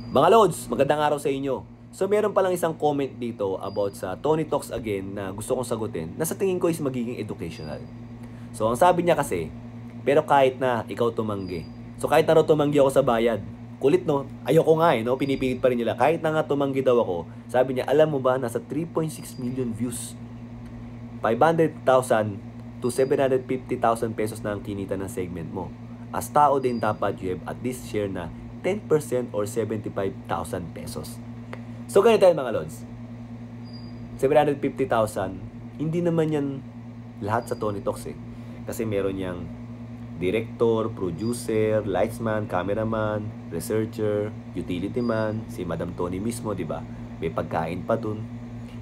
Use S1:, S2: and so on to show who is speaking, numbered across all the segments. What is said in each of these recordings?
S1: Mga Lods, magandang araw sa inyo. So meron palang isang comment dito about sa Tony Talks Again na gusto kong sagutin na sa tingin ko is magiging educational. So ang sabi niya kasi, pero kahit na ikaw tumanggi. So kahit na raw tumanggi ako sa bayad, kulit no, ayoko nga no, pinipilit pa rin nila. Kahit na nga tumanggi daw ako, sabi niya, alam mo ba, nasa 3.6 million views. 500,000 to 750,000 pesos na ang kinita ng segment mo. As tao din dapat you have at least share na 10% or 75,000 pesos. So ganito yan mga Lods. 750,000, hindi naman yan lahat sa Tony Talks eh. Kasi meron yang director, producer, lightsman, cameraman, researcher, utility man, si Madam Tony mismo, di ba? May pagkain pa dun,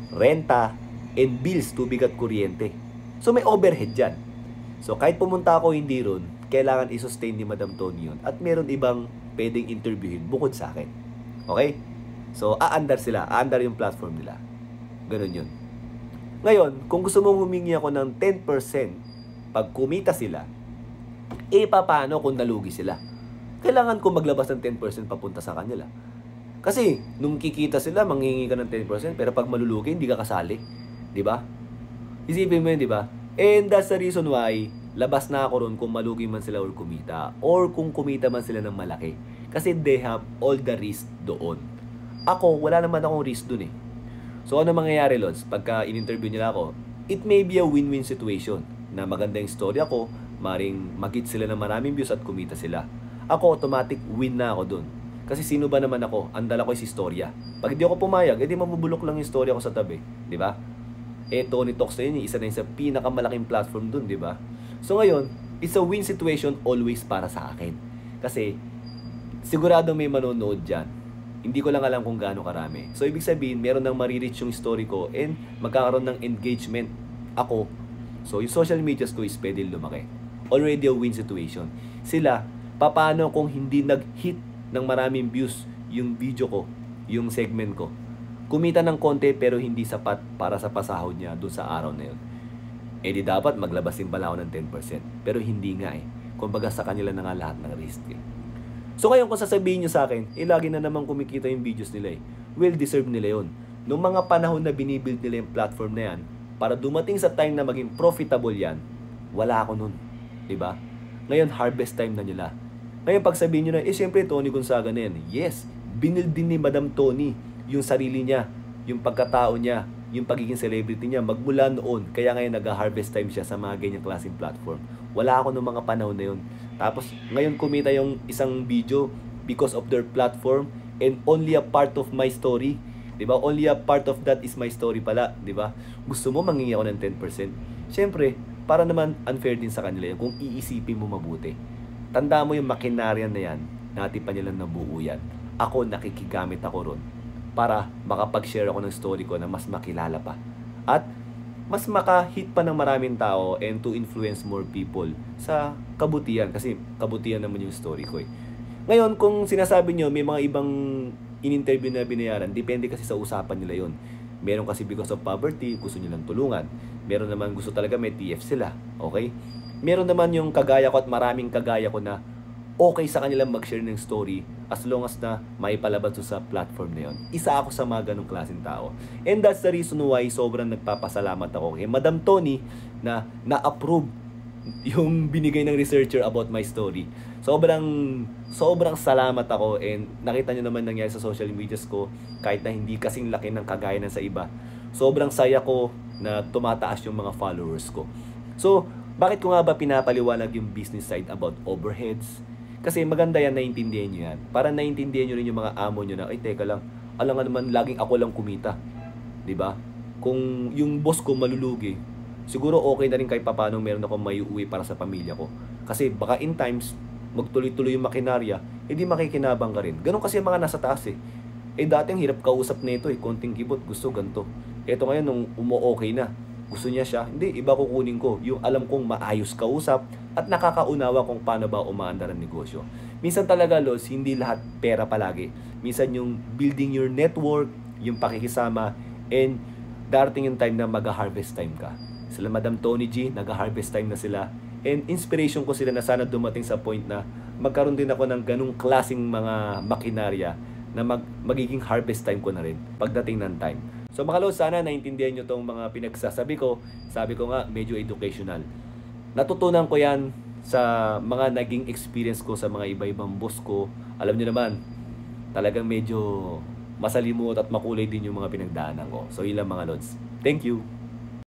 S1: renta, and bills, tubig at kuryente. So may overhead dyan. So kahit pumunta ako hindi ron, kailangan i-sustain ni Madam Tony yun. At meron ibang pwedeng interviewin bukod sa akin. Okay? So, aandar sila. Aandar yung platform nila. Ganun yun. Ngayon, kung gusto mong humingi ako ng 10% pag kumita sila, paano kung nalugi sila? Kailangan ko maglabas ng 10% papunta sa kanila. Kasi, nung kikita sila, manghingi ka ng 10%, pero pag malulugi, hindi ka kasali. Diba? Isipin mo yun, diba? And that's the reason why labas na ako ron kung malugi man sila or kumita. Or kung kumita man sila ng malaki. Kasi they have all the risk doon. Ako, wala naman akong risk doon eh. So ano mangyayari, Lods? Pagka in-interview nila ako, it may be a win-win situation. Na maganda yung story ako, maring mag-hit sila ng maraming views at kumita sila. Ako, automatic win na ako doon. Kasi sino ba naman ako? Ang dala ko is istorya. Pag hindi ako pumayag, edi mabubulok lang yung story ako sa tabi. Di ba? Tony Talks na yun, isa na yun sa pinakamalaking platform doon, di ba? So ngayon, it's a win situation always para sa akin. Kasi, sigurado may manonood dyan. Hindi ko lang alam kung gaano karami. So, ibig sabihin, meron nang marireach yung story ko and magkakaroon ng engagement ako. So, yung social medias ko is pwede lumaki. Already a win situation. Sila, paano kung hindi nag-hit ng maraming views yung video ko, yung segment ko? Kumita ng konti pero hindi sapat para sa pasahod niya doon sa araw na yun. Di dapat maglabas din pala ako ng 10%. Pero hindi nga eh. Kumbaga sa kanila na nga lahat ng risk eh. So ngayon kung sasabihin nyo sa akin, lagi na naman kumikita yung videos nila eh. Well, deserve nila yun. Noong mga panahon na binibuild nila yung platform na yan, para dumating sa time na maging profitable yan, wala ako nun. Diba? Ngayon, harvest time na nila. Ngayon, pag sabihin nyo na, syempre Tony Gonzaga na yan. Yes, binuild din ni Madam Tony yung sarili niya, yung pagkatao niya, yung pagiging celebrity niya magmula noon. Kaya ngayon nag-harvest time siya sa mga ganyang klaseng platform. Wala ako noong mga panahon na yun. Tapos ngayon kumita yung isang video because of their platform and only a part of my story. 'Di ba? Only a part of that is my story pala, 'di ba? Gusto mo mangingi ako ng 10%? Siyempre, para naman unfair din sa kanila yun kung iisipin mo mabuti. Tanda mo yung makinarya na yan, natin pa nilang nabuo yan. Ako nakikigamit ako ron para makapag-share ako ng story ko na mas makilala pa. At mas maka-hit pa ng maraming tao and to influence more people sa kabutihan. Kasi kabutihan naman yung story ko eh. Ngayon, kung sinasabi nyo, may mga ibang in-interview na binayaran, depende kasi sa usapan nila yon. Meron kasi because of poverty, gusto nilang tulungan. Meron naman gusto talaga may TF sila. Okay? Meron naman yung kagaya ko at maraming kagaya ko na okay sa kanilang mag-share ng story as long as na maipalabas sa platform na yun. Isa ako sa mga ganong klaseng tao. And that's the reason why sobrang nagpapasalamat ako kay Madam Tony na na-approve yung binigay ng researcher about my story. Sobrang salamat ako and nakita nyo naman nangyari sa social medias ko kahit na hindi kasing laki ng kagaya ng sa iba. Sobrang saya ko na tumataas yung mga followers ko. So, bakit ko nga ba pinapaliwanag yung business side about overheads? Kasi maganda yan, naiintindihan nyo yan. Para naiintindihan nyo rin yung mga amo nyo na, ay teka lang, alam nga naman, laging ako lang kumita. 'Di ba? Kung yung boss ko malulugi, siguro okay na rin kahit papaano meron akong maiuwi para sa pamilya ko. Kasi baka in times, magtuloy-tuloy yung makinarya, hindi makikinabang ka rin. Ganun kasi yung mga nasa taas eh. Dati ang hirap kausap nito eh, konting kibot, gusto ganito. Eto ngayon, nung umo-okay na, gusto niya siya, hindi, iba kukunin ko. Yung alam kong maayos kausap at nakakaunawa kung paano ba umaandar ang negosyo. Minsan talaga, Los, hindi lahat pera palagi. Minsan yung building your network, yung pakikisama, and darating yung time na mag-harvest time ka. Sila Madam Tony G, nag-harvest time na sila. And inspiration ko sila na sana dumating sa point na magkaroon din ako ng ganung klaseng mga makinarya na magiging harvest time ko na rin pagdating ng time. So mga lods, sana naintindihan nyo tong mga pinagsasabi ko. Sabi ko nga, medyo educational. Natutunan ko yan sa mga naging experience ko sa mga iba-ibang boss ko. Alam nyo naman, talagang medyo masalimot at makulay din yung mga pinagdaanan ko. So yun lang mga lods. Thank you!